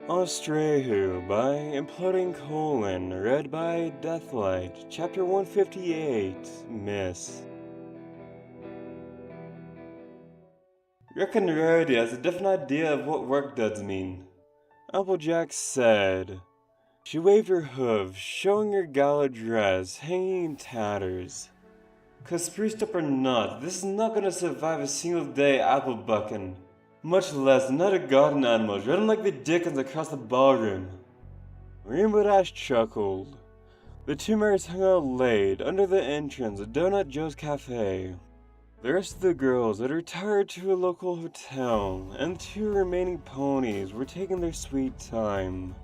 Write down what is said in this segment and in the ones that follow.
Austraeoh by Imploding Colon, read by Deathlight, Chapter 158, Miss. Reckon Rarity has a different idea of what work does mean, Applejack said. She waved her hooves, showing her gala dress hanging in tatters. 'Cause spruced up or not, this is not gonna survive a single day apple bucking. Much less another garden animals running like the dickens across the ballroom. Rainbow Dash chuckled. The two mares hung out late under the entrance of Donut Joe's Cafe. The rest of the girls had retired to a local hotel, and the two remaining ponies were taking their sweet time,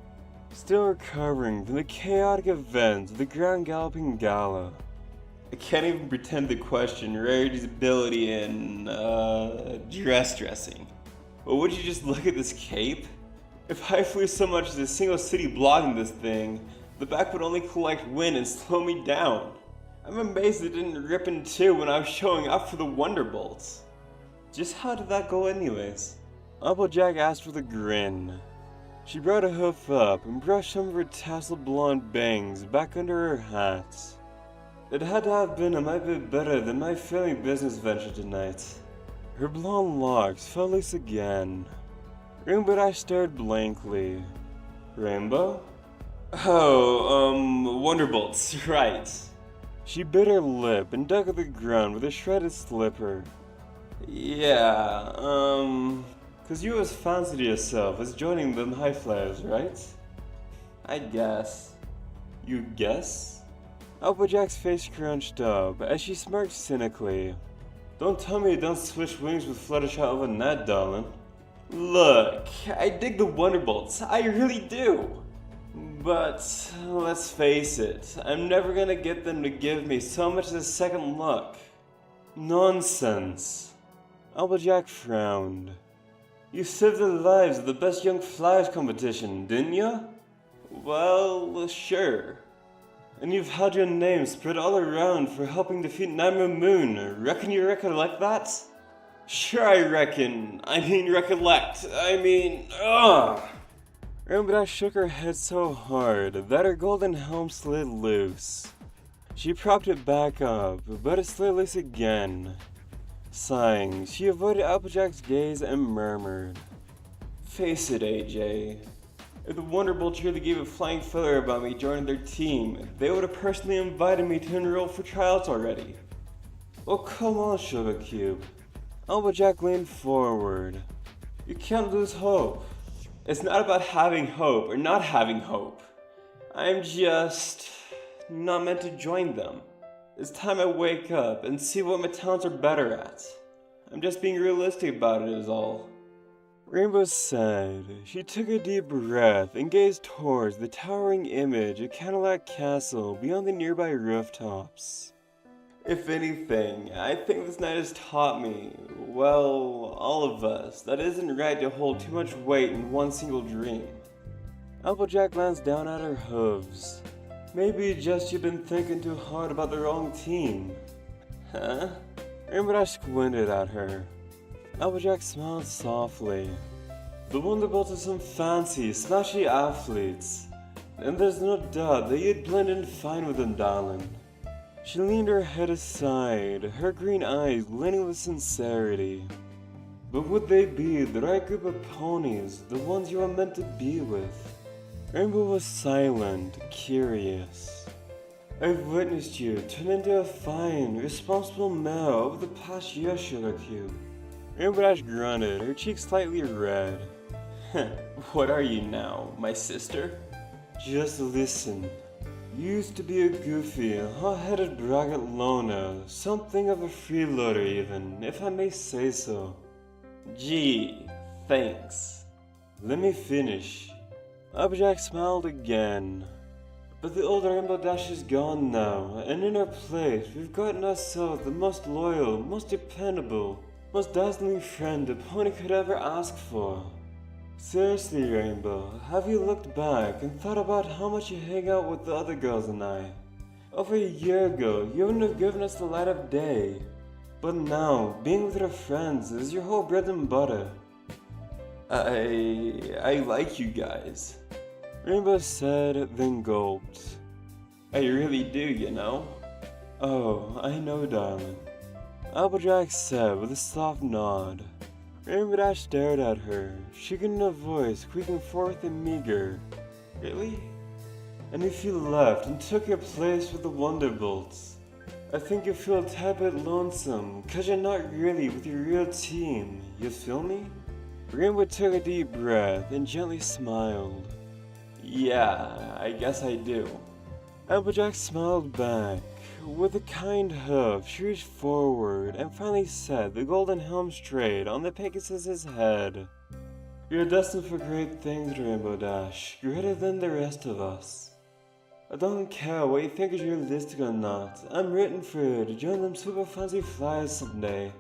still recovering from the chaotic events of the Grand Galloping Gala. I can't even pretend to question Rarity's ability in, dressing. But would you just look at this cape? If I flew so much as a single city block in this thing, the back would only collect wind and slow me down. I'm amazed it didn't rip in two when I was showing up for the Wonderbolts. Just how did that go anyways? Applejack asked with a grin. She brought a hoof up and brushed some of her tasseled blonde bangs back under her hat. It had to have been a mite bit better than my failing business venture tonight. Her blonde locks fell loose again. Rainbow Dash stared blankly. Rainbow? Oh, Wonderbolts, right. She bit her lip and dug at the ground with a shredded slipper. Yeah, 'cause you as fancied yourself as joining them high flyers, right? I guess. You guess? Applejack's face crunched up as she smirked cynically. Don't tell me you don't switch wings with Fluttershy overnight, darling. Look, I dig the Wonderbolts, I really do. But, let's face it, I'm never gonna get them to give me so much as a second look. Nonsense. Applejack frowned. You saved the lives of the best young flyers competition, didn't ya? Well, sure. And you've had your name spread all around for helping defeat Nightmare Moon. Reckon you recollect that? Sure I reckon. Recollect. Rainbow Dash shook her head so hard that her golden helm slid loose. She propped it back up, but it slid loose again. Sighing, she avoided Applejack's gaze and murmured, Face it, AJ. If the Wonderbolts really gave a flying feather about me joining their team, they would have personally invited me to enroll for tryouts already. Oh, come on, Sugar Cube. Applejack leaned forward. You can't lose hope. It's not about having hope or not having hope. I'm just not meant to join them. It's time I wake up and see what my talents are better at. I'm just being realistic about it is all. Rainbow said. She took a deep breath and gazed towards the towering image of Cadillac Castle beyond the nearby rooftops. If anything, I think this night has taught me, well, all of us, that it isn't right to hold too much weight in one single dream. Applejack glanced down at her hooves. Maybe just you've been thinking too hard about the wrong team. Huh? Rainbow Dash squinted at her. Applejack smiled softly. The Wonderbolts are some fancy, slashy athletes, and there's no doubt that you'd blend in fine with them, darling. She leaned her head aside, her green eyes glinting with sincerity. But would they be the right group of ponies, the ones you are meant to be with? Rainbow was silent, curious. I've witnessed you turn into a fine, responsible male over the past year, Sugar Cube. Rainbow Dash grunted, her cheeks slightly red. What are you now, my sister? Just listen. You used to be a goofy, hot-headed braggart loner, something of a freeloader even, if I may say so. Gee, thanks. Let me finish. Applejack smiled again. But the old Rainbow Dash is gone now, and in her place we've gotten ourselves the most loyal, most dependable, most dazzling friend a pony could ever ask for. Seriously, Rainbow, have you looked back and thought about how much you hang out with the other girls and I? Over a year ago, you wouldn't have given us the light of day. But now, being with your friends is your whole bread and butter. I like you guys, Rainbow said, then gulped. I really do, you know? Oh, I know, darling, Applejack said with a soft nod. Rainbow Dash stared at her, shaking her voice, creaking forth and meager. Really? And if you left and took your place with the Wonderbolts, I think you feel a tad bit lonesome, cause you're not really with your real team, you feel me? Rainbow took a deep breath and gently smiled. Yeah, I guess I do. Applejack smiled back. With a kind hoof, she reached forward and finally set the golden helm straight on the Pegasus's head. You're destined for great things, Rainbow Dash, greater than the rest of us. I don't care what you think is realistic or not, I'm written for you to join them super fancy flyers someday.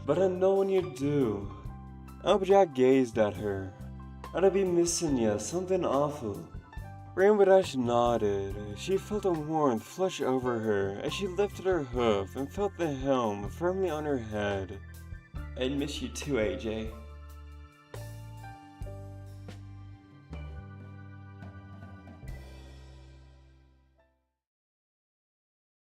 But I know when you do. Applejack gazed at her. I'd be missing you, something awful. Rainbow Dash nodded. She felt a warmth flush over her as she lifted her hoof and felt the helm firmly on her head. I'd miss you too, AJ.